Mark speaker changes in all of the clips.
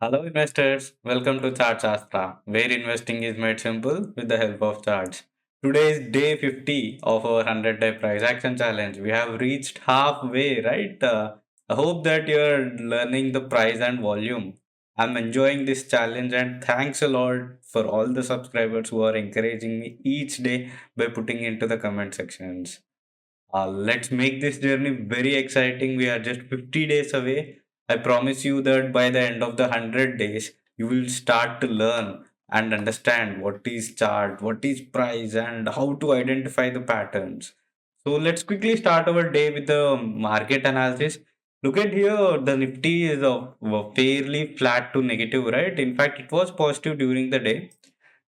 Speaker 1: Hello investors, welcome to Chart Shastra, where investing is made simple with the help of charts. Today is day 50 of our 100-day price action challenge. We have reached halfway, right? I hope that you're learning the price and volume. I'm enjoying this challenge and thanks a lot for all the subscribers who are encouraging me each day by putting into the comment sections. Let's make this journey very exciting. We are just 50 days away. I promise you that by the end of the 100 days, you will start to learn and understand what is chart, what is price, and how to identify the patterns. So let's quickly start our day with the market analysis. Look at here, the Nifty is fairly flat to negative, right? In fact, it was positive during the day.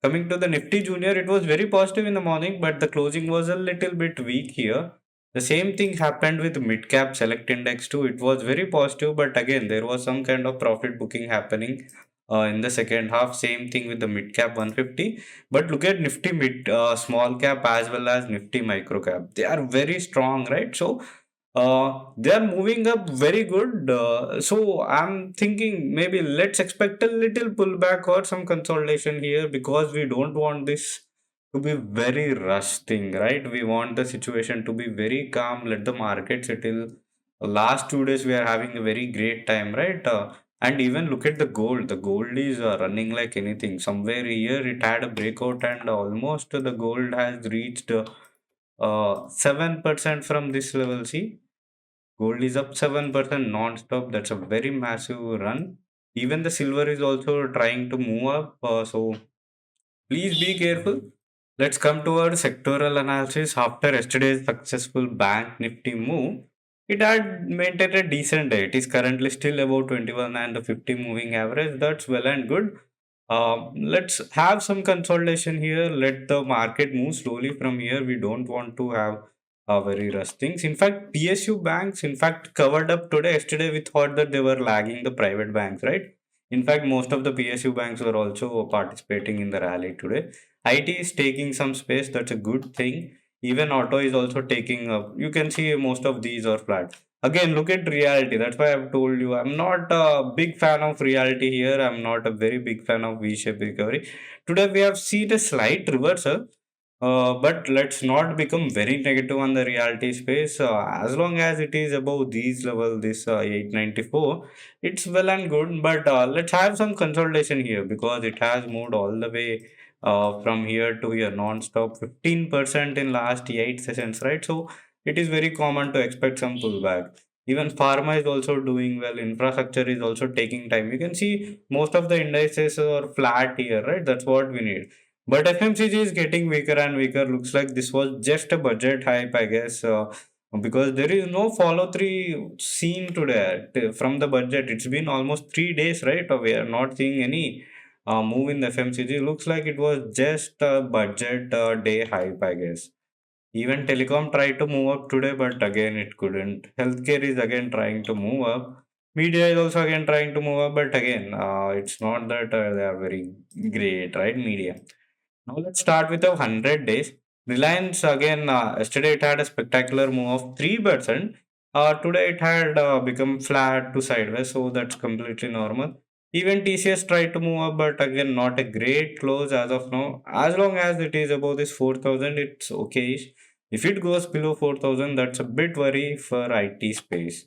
Speaker 1: Coming to the Nifty Junior, it was very positive in the morning, but the closing was a little bit weak here. The same thing happened with mid cap select index too. It was very positive, but again, there was some kind of profit booking happening in the second half. Same thing with the mid cap 150. But look at Nifty mid small cap as well as Nifty micro cap. They are very strong, right? So they are moving up very good. So I'm thinking maybe let's expect a little pullback or some consolidation here because we don't want this to be very rush thing, right? We want the situation to be very calm. Let the market settle. Last 2 days we are having a very great time, right? And even look at the gold. The gold is running like anything. Somewhere here it had a breakout and almost the gold has reached 7% from this level. See, gold is up 7% non-stop. That's a very massive run. Even the silver is also trying to move up. So please be careful. Let's come to our sectoral analysis. After yesterday's successful bank nifty move, it had maintained a decent day. It is currently still about 21 and the 50 moving average. That's well and good. Let's have some consolidation here. Let the market move slowly from here. We don't want to have very rush things. In fact, PSU banks, in fact, covered up today. Yesterday, we thought that they were lagging the private banks, right? In fact, most of the PSU banks were also participating in the rally today. IT is taking some space. That's a good thing. Even auto is also taking up. You can see most of these are flat. Again, look at reality. That's why I've told you I'm not a big fan of reality here. I'm not a very big fan of V-shaped recovery. Today we have seen a slight reversal, but let's not become very negative on the reality space. As long as it is above these level, this 894, it's well and good. But let's have some consolidation here because it has moved all the way from here to here non-stop 15% in last 8 sessions, right? So it is very common to expect some pullback. Even pharma is also doing well. Infrastructure is also taking time. You can see most of the indices are flat here, right? That's what we need. But FMCG is getting weaker and weaker. Looks like this was just a budget hype, I guess, because there is no follow through seen today from the budget. It's been almost 3 days, right? We are not seeing any move in the FMCG. Looks like it was just a budget day hype, I guess. Even telecom tried to move up today, but again it couldn't. Healthcare is again trying to move up. Media is also again trying to move up, but again, it's not that they are very great, right? Media. Now let's start with the 100 days. Reliance again, yesterday it had a spectacular move of 3%. Today it had become flat to sideways, so that's completely normal. Even TCS tried to move up, but again, not a great close as of now. As long as it is above this 4,000, it's okay. If it goes below 4,000, that's a bit worry for IT space.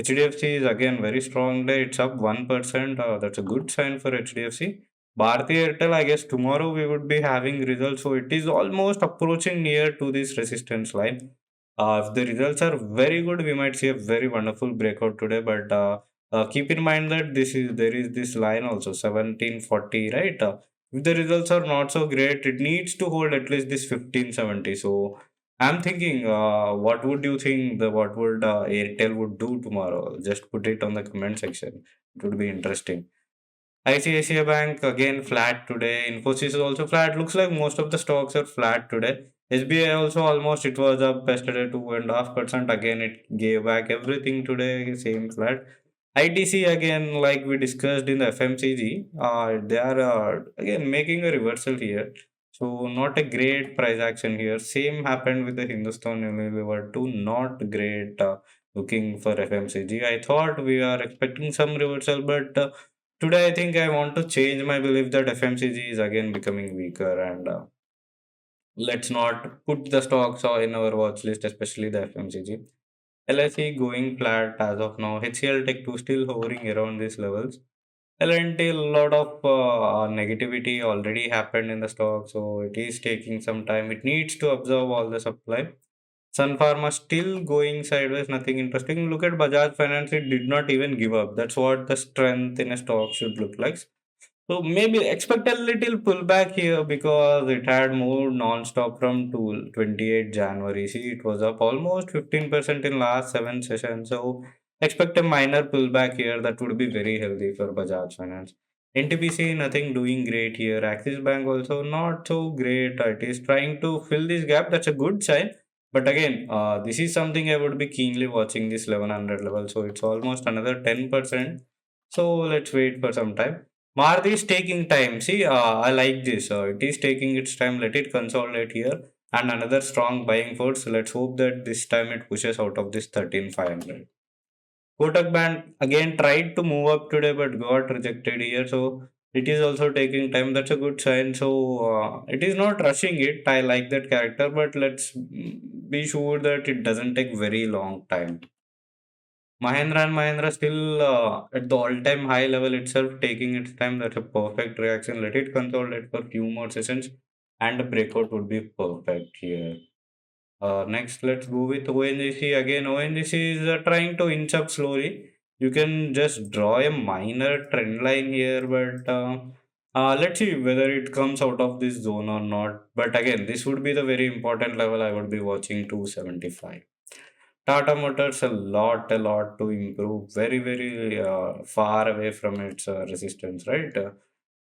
Speaker 1: HDFC is again very strong day. It's up 1%. That's a good sign for HDFC. Bharti Airtel, I guess tomorrow we would be having results. So it is almost approaching near to this resistance line. If the results are very good, we might see a very wonderful breakout today. But keep in mind that there is this line also 1740, right? If the results are not so great, it needs to hold at least this 1570. So I'm thinking, what would you think what would Airtel would do tomorrow? Just put it on the comment section. It would be interesting. ICICI Bank again flat today. Infosys is also flat. Looks like most of the stocks are flat today. SBI also almost it was up yesterday 2.5%. Again it gave back everything today. Same flat. ITC again like we discussed in the FMCG. They are again making a reversal here. So not a great price action here. Same happened with the Hindustan Unilever too. Not great looking for FMCG. I thought we are expecting some reversal, but Today, I think I want to change my belief that FMCG is again becoming weaker, and let's not put the stocks in our watch list, especially the FMCG. LIC going flat as of now. HCL Tech 2 still hovering around these levels. L&T, a lot of negativity already happened in the stock, so it is taking some time. It needs to absorb all the supply. Sun Pharma still going sideways, nothing interesting. Look at Bajaj Finance, it did not even give up. That's what the strength in a stock should look like. So maybe expect a little pullback here because it had moved non-stop from 28 January. See, it was up almost 15% in last 7 sessions. So expect a minor pullback here. That would be very healthy for Bajaj Finance. NTPC, nothing doing great here. Axis Bank also not so great. It is trying to fill this gap. That's a good sign. But again, this is something I would be keenly watching this 1100 level. So it's almost another 10%. So let's wait for some time. Maruti is taking time. See, I like this. It is taking its time. Let it consolidate here. And another strong buying force. Let's hope that this time it pushes out of this 13,500. Kotak Bank again tried to move up today but got rejected here. So it is also taking time. That's a good sign. So it is not rushing it. I like that character, but let's be sure that it doesn't take very long time. Mahindra and Mahindra still at the all-time high level itself, taking its time. That's a perfect reaction. Let it consolidate for few more sessions, and the breakout would be perfect here. Next, let's go with ONGC again. ONGC is trying to inch up slowly. You can just draw a minor trend line here, but let's see whether it comes out of this zone or not. But again, this would be the very important level I would be watching 275. Tata Motors a lot to improve. Very, very far away from its resistance, right?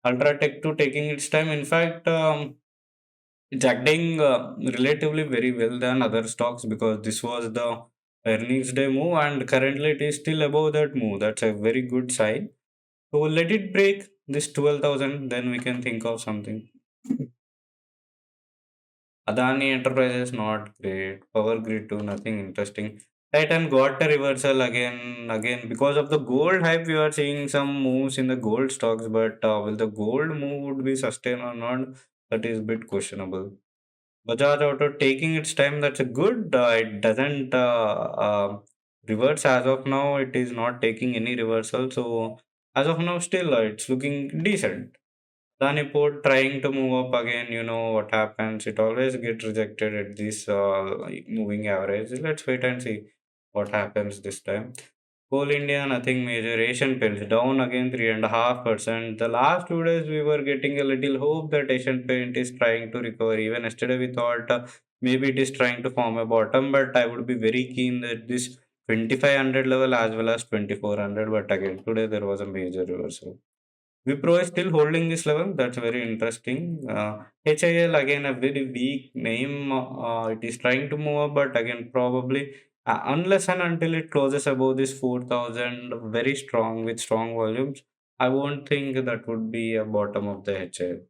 Speaker 1: Ultratech to taking its time. In fact, it's acting relatively very well than other stocks because this was the earnings day move, and currently it is still above that move. That's a very good sign. So let it break this 12,000, then we can think of something. Adani Enterprises not great. Power Grid too, nothing interesting. Titan got a reversal again because of the gold hype. We are seeing some moves in the gold stocks, but will the gold move would be sustained or not? That is a bit questionable. Bajaj Auto taking its time. That's a good. It doesn't reverse as of now. It is not taking any reversal. So as of now, still it's looking decent. Danipur trying to move up again, you know what happens. It always gets rejected at this moving average. Let's wait and see what happens this time. Coal India, nothing major. Asian Paints down again 3.5%. The last 2 days we were getting a little hope that Asian Paint is trying to recover. Even yesterday we thought maybe it is trying to form a bottom, but I would be very keen that this 2500 level as well as 2400. But again, today there was a major reversal. Wipro is still holding this level. That's very interesting. HIL again a very weak name. It is trying to move up, but again probably unless and until it closes above this 4,000, very strong with strong volumes, I won't think that would be a bottom of the HIL.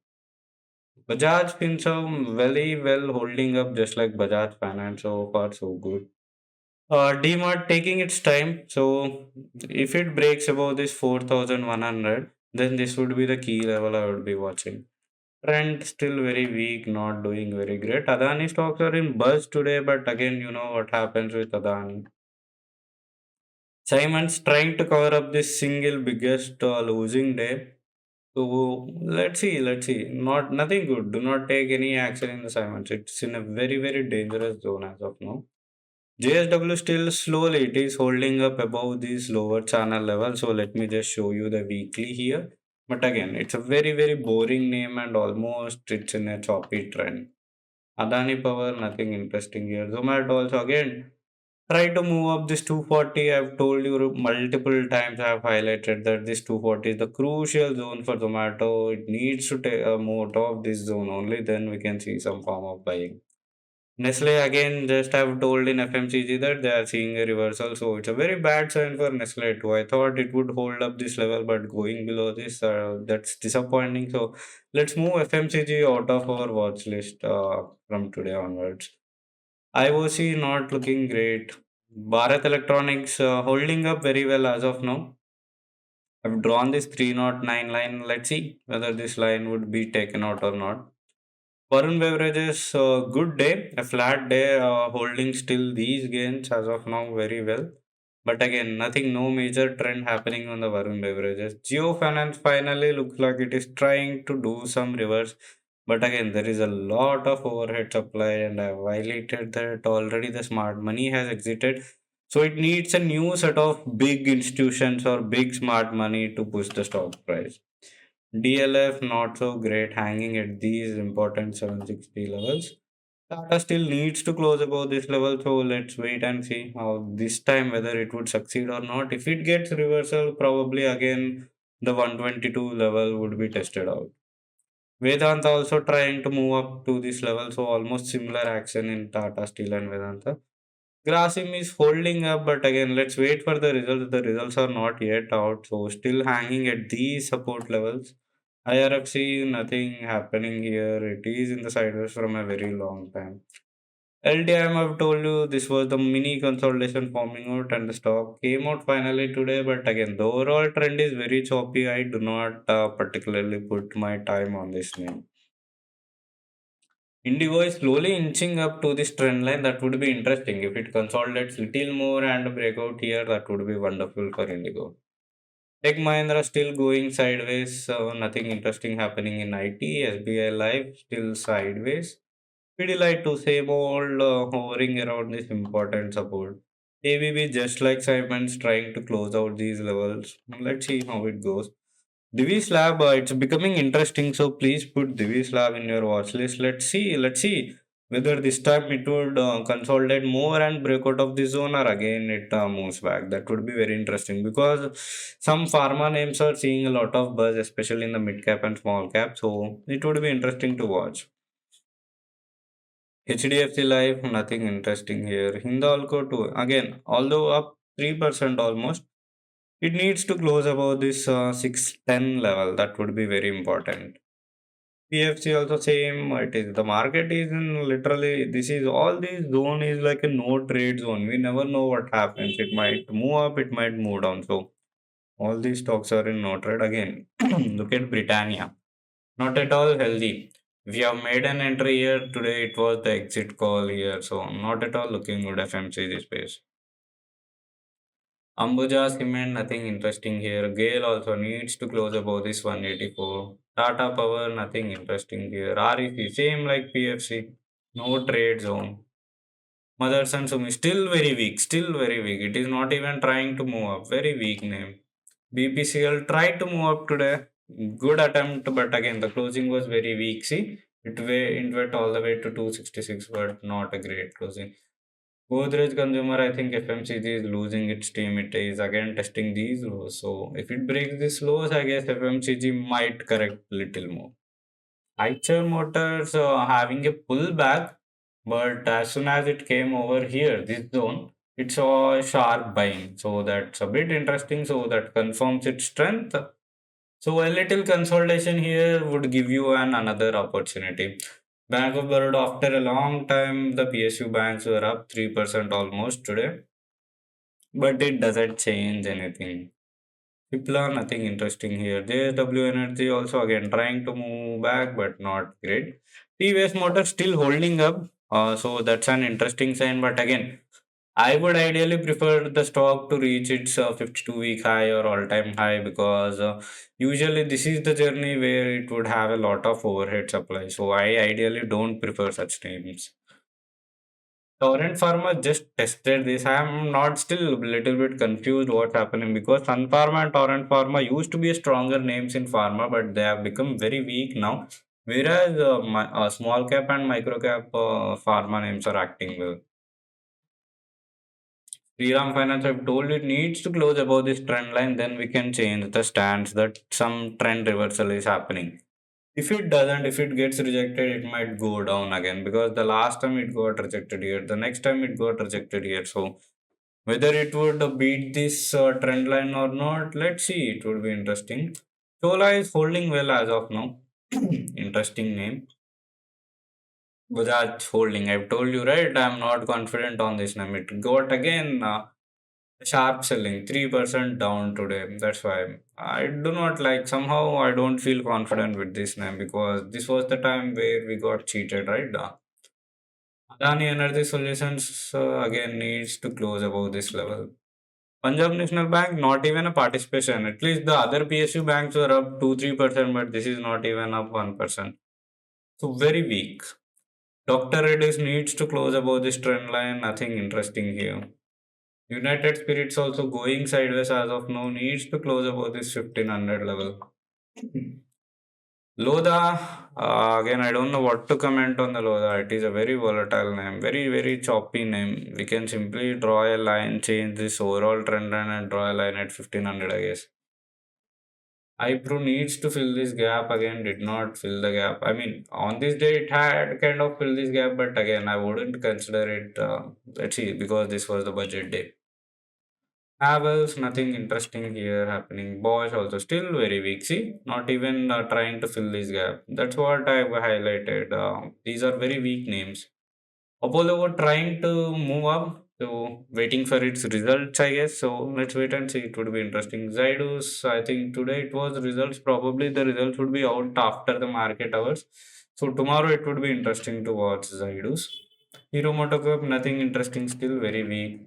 Speaker 1: Bajaj Finserv very well holding up just like Bajaj Finance, so far so good. DMart taking its time. So if it breaks above this 4,100, then this would be the key level I would be watching. Trend still very weak, not doing very great. Adani stocks are in buzz today, but again, you know what happens with Adani. Simon's trying to cover up this single biggest losing day. So let's see. Not nothing good. Do not take any action in the Simons. It's in a very, very dangerous zone as of now. JSW still slowly it is holding up above this lower channel level. So let me just show you the weekly here. But again, it's a very very boring name and almost it's in a choppy trend. Adani Power, nothing interesting here. Zomato also again try to move up this 240. I've told you multiple times. I've highlighted that this 240 is the crucial zone for Zomato. It needs to take a move out of this zone only. Then we can see some form of buying. Nestle again just have told in FMCG that they are seeing a reversal, so it's a very bad sign for Nestle too. I thought it would hold up this level, but going below this, that's disappointing. So let's move FMCG out of our watch list from today onwards. IOC not looking great. Bharat Electronics holding up very well as of now. I've drawn this 309 line. Let's see whether this line would be taken out or not. Varun Beverages, good day, a flat day, holding still these gains as of now very well. But again, nothing, no major trend happening on the Varun Beverages. Geo Finance finally looks like it is trying to do some reverse. But again, there is a lot of overhead supply, and I violated that already. The smart money has exited. So it needs a new set of big institutions or big smart money to push the stock price. DLF not so great, hanging at these important 760 levels. Tata still needs to close above this level, so let's wait and see how this time whether it would succeed or not. If it gets reversal, probably again the 122 level would be tested out. Vedanta also trying to move up to this level, so almost similar action in Tata Steel and Vedanta. Grasim is holding up, but again, let's wait for the results. The results are not yet out, so still hanging at these support levels. IRFC, nothing happening here. It is in the sideways from a very long time. LTM, I've told you this was the mini consolidation forming out, and the stock came out finally today. But again, the overall trend is very choppy. I do not particularly put my time on this name. Indigo is slowly inching up to this trend line. That would be interesting. If it consolidates little more and break out here, that would be wonderful for Indigo. Tech Mahindra still going sideways. Nothing interesting happening in IT. SBI Life still sideways. Pidilite to same old hovering around this important support. ABB just like Simon's trying to close out these levels. Let's see how it goes. Divi's Lab, it's becoming interesting. So please put Divi's Lab in your watch list. Let's see whether this time it would consolidate more and break out of the zone, or again it moves back. That would be very interesting because some pharma names are seeing a lot of buzz, especially in the mid cap and small cap. So it would be interesting to watch. HDFC Life, nothing interesting here. Hindalco too. Again, although up 3% almost, it needs to close above this 610 level. That would be very important. PFC also same. It is the market is in literally this is all this zone is like a no trade zone. We never know what happens. It might move up, it might move down. So all these stocks are in no trade again. Look at Britannia. Not at all healthy. We have made an entry here today. It was the exit call here. So not at all looking good FMCG space. Ambuja Cement, nothing interesting here. Gale also needs to close above this 184. Tata Power, nothing interesting here. REC, same like PFC. No trade zone. Motherson Sumi, still very weak. Still very weak. It is not even trying to move up. Very weak name. BPCL tried to move up today. Good attempt, but again, the closing was very weak. See, it went all the way to 266, but not a great closing. Godrej Consumer, I think FMCG is losing its steam. It is again testing these lows. So if it breaks these lows, I guess FMCG might correct little more. Eicher Motors having a pullback, but as soon as it came over here, this zone, it saw a sharp buying. So that's a bit interesting. So that confirms its strength. So a little consolidation here would give you an another opportunity. Bank of Baroda, after a long time, the PSU banks were up 3% almost today, but it doesn't change anything. Pipla, nothing interesting here. JSW Energy also again trying to move back, but not great. TVS Motor still holding up, so that's an interesting sign. But again, I would ideally prefer the stock to reach its 52-week high or all-time high because usually this is the journey where it would have a lot of overhead supply. So I ideally don't prefer such names. Torrent Pharma just tested this. I am not still a little bit confused what's happening because Sun Pharma and Torrent Pharma used to be stronger names in pharma, but they have become very weak now. Whereas small cap and micro cap pharma names are acting well. Sriram Finance, I've told it needs to close above this trend line, then we can change the stance that some trend reversal is happening. If it doesn't, if it gets rejected, it might go down again because the last time it got rejected here, the next time it got rejected here. So whether it would beat this trend line or not, let's see. It would be interesting. Chola is holding well as of now. Interesting name. Bajaj holding. I've told you right. I'm not confident on this name. It got again. Sharp selling, 3% down today. That's why I do not like, somehow I don't feel confident with this name because this was the time where we got cheated, right? Adani Energy Solutions again needs to close above this level. Punjab National Bank, not even a participation. At least the other PSU banks were up 2-3%, but this is not even up 1%. So very weak. Dr. Reddy's needs to close above this trend line. Nothing interesting here. United Spirits also going sideways as of now, needs to close above this 1500 level. Loda, again, I don't know what to comment on the Loda. It is a very volatile name, very, very choppy name. We can simply draw a line, change this overall trend line, and draw a line at 1500, I guess. iPro needs to fill this gap again, did not fill the gap. I mean, on this day, it had kind of filled this gap, but again, I wouldn't consider it. Let's see, because this was the budget day. Havels, nothing interesting here happening. Boys also still very weak. See, not even trying to fill this gap. That's what I've highlighted. These are very weak names. Apollo were trying to move up, so waiting for its results, I guess. So let's wait and see. It would be interesting. Zydus, I think today it was results. Probably the results would be out after the market hours. So tomorrow it would be interesting to watch Zydus. Hero Motocorp, nothing interesting. Still very weak.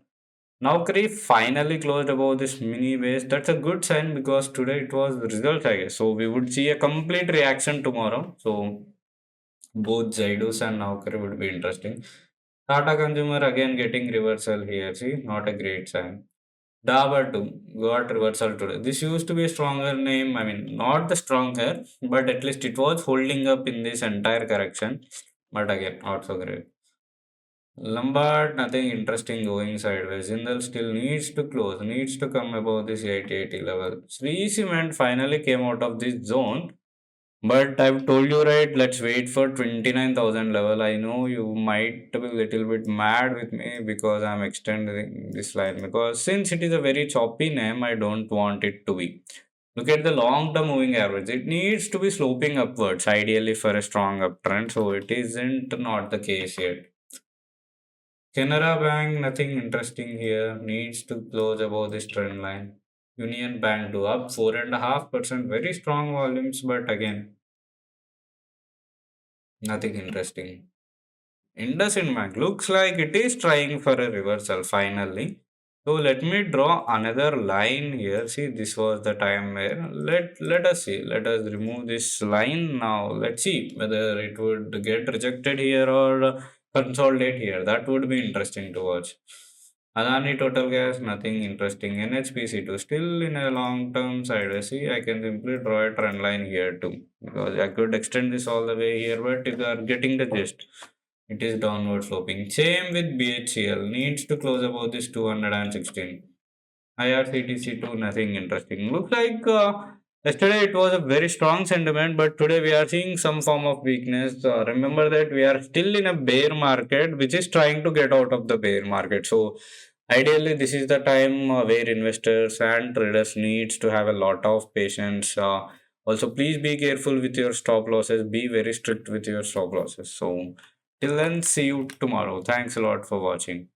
Speaker 1: Now Cree finally closed above this mini base. That's a good sign because today it was results, I guess. So we would see a complete reaction tomorrow. So both Zydus and Naukri would be interesting. Tata Consumer again getting reversal here. See, not a great sign. Dabur too got reversal today. This used to be a stronger name. I mean, not the stronger, but at least it was holding up in this entire correction. But again, not so great. Lombard, nothing interesting going sideways. Jindal still needs to close, needs to come above this 80 level. Sri Cement finally came out of this zone, but I've told you right, let's wait for 29,000 level. I know you might be a little bit mad with me because I'm extending this line because since it is a very choppy name, I don't want it to be. Look at the long term moving average. It needs to be sloping upwards, ideally for a strong uptrend. So it isn't not the case yet. Canara Bank, nothing interesting here. Needs to close above this trend line. Union Bank to up 4.5%. Very strong volumes, but again, nothing interesting. IndusInd Bank looks like it is trying for a reversal finally. So let me draw another line here. See, this was the time where let us see. Let us remove this line now. Let's see whether it would get rejected here or consolidate here. That would be interesting to watch. Adani Total Gas, nothing interesting. NHPC2 still in a long term sideways. See, I can simply draw a trend line here too because I could extend this all the way here, but you are getting the gist. It is downward sloping. Same with BHCL. Needs to close above this 216. IRCTC2, nothing interesting. Looks like yesterday it was a very strong sentiment, but today we are seeing some form of weakness. Remember that we are still in a bear market, which is trying to get out of the bear market. So, ideally, this is the time where investors and traders needs to have a lot of patience. Also, please be careful with your stop losses. Be very strict with your stop losses. So, till then, see you tomorrow. Thanks a lot for watching.